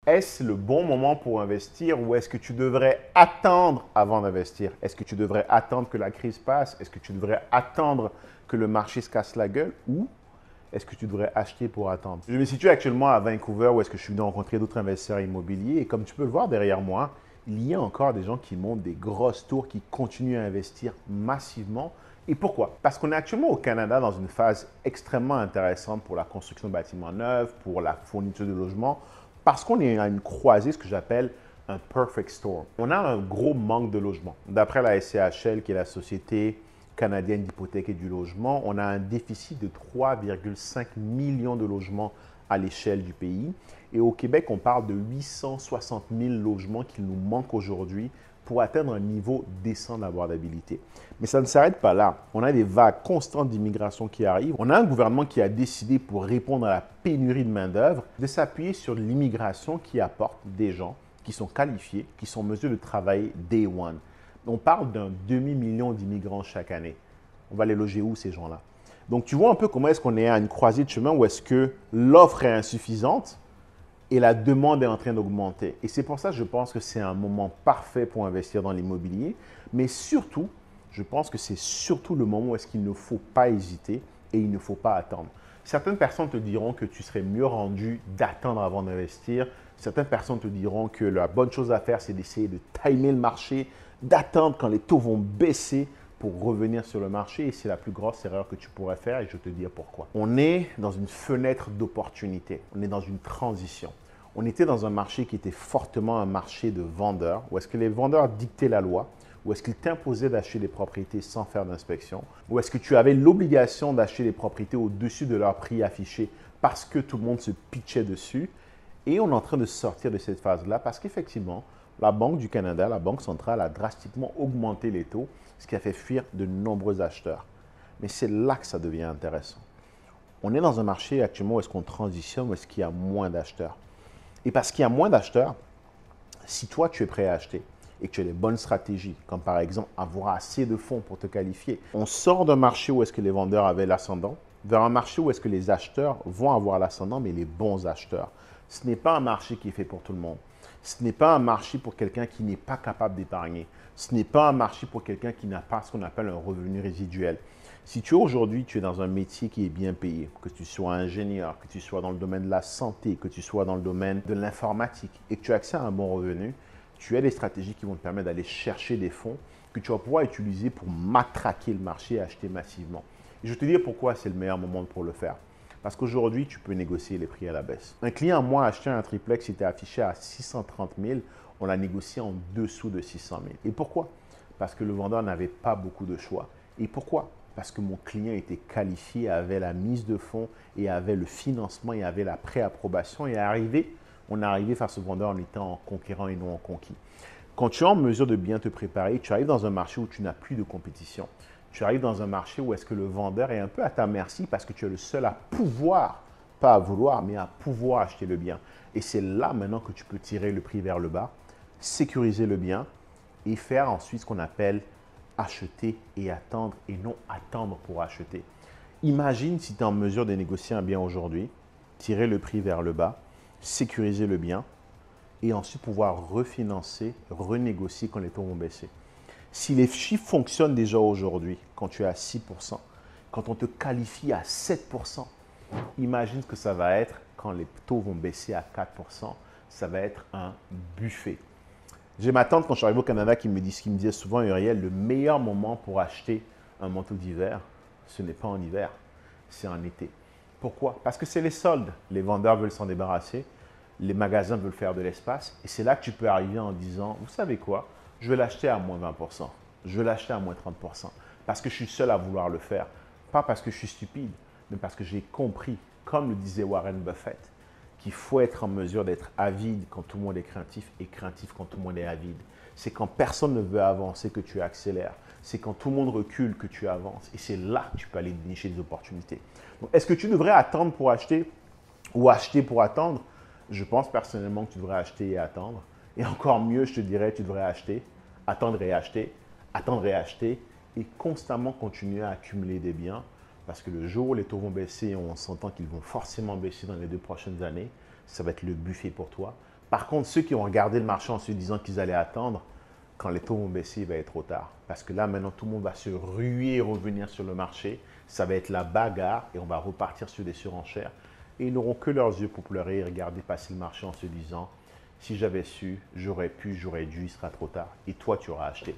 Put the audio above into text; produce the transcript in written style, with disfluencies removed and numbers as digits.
Est-ce le bon moment pour investir ou est-ce que tu devrais attendre avant d'investir? Est-ce que tu devrais attendre que la crise passe? Est-ce que tu devrais attendre que le marché se casse la gueule? Ou est-ce que tu devrais acheter pour attendre? Je me situe actuellement à Vancouver où est-ce que je suis venu rencontrer d'autres investisseurs immobiliers et comme tu peux le voir derrière moi, il y a encore des gens qui montent des grosses tours, qui continuent à investir massivement. Et pourquoi? Parce qu'on est actuellement au Canada dans une phase extrêmement intéressante pour la construction de bâtiments neufs, pour la fourniture de logements, parce qu'on est à une croisée, ce que j'appelle un perfect storm. On a un gros manque de logements. D'après la SCHL, qui est la Société canadienne d'hypothèque et du logement, on a un déficit de 3,5 millions de logements à l'échelle du pays. Et au Québec, on parle de 860 000 logements qu'il nous manque aujourd'hui pour atteindre un niveau décent d'abordabilité. Mais ça ne s'arrête pas là. On a des vagues constantes d'immigration qui arrivent. On a un gouvernement qui a décidé, pour répondre à la pénurie de main-d'œuvre, de s'appuyer sur l'immigration qui apporte des gens qui sont qualifiés, qui sont en mesure de travailler day one. On parle d'un demi-million d'immigrants chaque année. On va les loger où, ces gens-là? Donc, tu vois un peu comment est-ce qu'on est à une croisée de chemin où est-ce que l'offre est insuffisante et la demande est en train d'augmenter. Et c'est pour ça que je pense que c'est un moment parfait pour investir dans l'immobilier. Mais surtout, je pense que c'est surtout le moment où est-ce qu'il ne faut pas hésiter et il ne faut pas attendre. Certaines personnes te diront que tu serais mieux rendu d'attendre avant d'investir. Certaines personnes te diront que la bonne chose à faire, c'est d'essayer de timer le marché, d'attendre quand les taux vont baisser pour revenir sur le marché. Et c'est la plus grosse erreur que tu pourrais faire et je vais te dire pourquoi. On est dans une fenêtre d'opportunité. On est dans une transition. On était dans un marché qui était fortement un marché de vendeurs, où est-ce que les vendeurs dictaient la loi, où est-ce qu'ils t'imposaient d'acheter des propriétés sans faire d'inspection, où est-ce que tu avais l'obligation d'acheter des propriétés au-dessus de leur prix affiché parce que tout le monde se pitchait dessus. Et on est en train de sortir de cette phase-là parce qu'effectivement, la Banque du Canada, la Banque centrale, a drastiquement augmenté les taux, ce qui a fait fuir de nombreux acheteurs. Mais c'est là que ça devient intéressant. On est dans un marché actuellement où est-ce qu'on transitionne, où est-ce qu'il y a moins d'acheteurs. Et parce qu'il y a moins d'acheteurs, si toi tu es prêt à acheter et que tu as les bonnes stratégies, comme par exemple avoir assez de fonds pour te qualifier, on sort d'un marché où est-ce que les vendeurs avaient l'ascendant vers un marché où est-ce que les acheteurs vont avoir l'ascendant, mais les bons acheteurs. Ce n'est pas un marché qui est fait pour tout le monde. Ce n'est pas un marché pour quelqu'un qui n'est pas capable d'épargner. Ce n'est pas un marché pour quelqu'un qui n'a pas ce qu'on appelle un revenu résiduel. Si tu aujourd'hui, tu es dans un métier qui est bien payé, que tu sois ingénieur, que tu sois dans le domaine de la santé, que tu sois dans le domaine de l'informatique et que tu as accès à un bon revenu, tu as des stratégies qui vont te permettre d'aller chercher des fonds que tu vas pouvoir utiliser pour matraquer le marché et acheter massivement. Et je vais te dire pourquoi c'est le meilleur moment pour le faire. Parce qu'aujourd'hui, tu peux négocier les prix à la baisse. Un client à moi a acheté un triplex qui était affiché à 630 000. On l'a négocié en dessous de 600 000. Et pourquoi? Parce que le vendeur n'avait pas beaucoup de choix. Et pourquoi? Parce que mon client était qualifié, avait la mise de fonds et avait le financement et avait la préapprobation. Et on est arrivé face au vendeur en étant en conquérant et non en conquis. Quand tu es en mesure de bien te préparer, tu arrives dans un marché où tu n'as plus de compétition. Tu arrives dans un marché où est-ce que le vendeur est un peu à ta merci parce que tu es le seul à pouvoir, pas à vouloir, mais à pouvoir acheter le bien. Et c'est là maintenant que tu peux tirer le prix vers le bas, sécuriser le bien et faire ensuite ce qu'on appelle acheter et attendre et non attendre pour acheter. Imagine si tu es en mesure de négocier un bien aujourd'hui, tirer le prix vers le bas, sécuriser le bien et ensuite pouvoir refinancer, renégocier quand les taux vont baisser. Si les chiffres fonctionnent déjà aujourd'hui, quand tu es à 6%, quand on te qualifie à 7%, imagine ce que ça va être quand les taux vont baisser à 4%. Ça va être un buffet. J'ai ma tante, quand je suis arrivé au Canada, qui me disait souvent, Uriel, le meilleur moment pour acheter un manteau d'hiver, ce n'est pas en hiver, c'est en été. Pourquoi? Parce que c'est les soldes. Les vendeurs veulent s'en débarrasser, les magasins veulent faire de l'espace. Et c'est là que tu peux arriver en disant, vous savez quoi? Je vais l'acheter à moins 20%. Je vais l'acheter à moins 30%. Parce que je suis seul à vouloir le faire. Pas parce que je suis stupide, mais parce que j'ai compris, comme le disait Warren Buffett, qu'il faut être en mesure d'être avide quand tout le monde est craintif et craintif quand tout le monde est avide. C'est quand personne ne veut avancer que tu accélères. C'est quand tout le monde recule que tu avances. Et c'est là que tu peux aller dénicher des opportunités. Donc, est-ce que tu devrais attendre pour acheter ou acheter pour attendre? Je pense personnellement que tu devrais acheter et attendre. Et encore mieux, je te dirais, tu devrais acheter, attendre et acheter et constamment continuer à accumuler des biens. Parce que le jour où les taux vont baisser, on s'entend qu'ils vont forcément baisser dans les 2 prochaines années, ça va être le buffet pour toi. Par contre, ceux qui ont regardé le marché en se disant qu'ils allaient attendre, quand les taux vont baisser, il va être trop tard. Parce que là, maintenant, tout le monde va se ruer et revenir sur le marché. Ça va être la bagarre et on va repartir sur des surenchères. Et ils n'auront que leurs yeux pour pleurer et regarder passer le marché en se disant, si j'avais su, j'aurais pu, j'aurais dû, il sera trop tard. Et toi, tu auras acheté.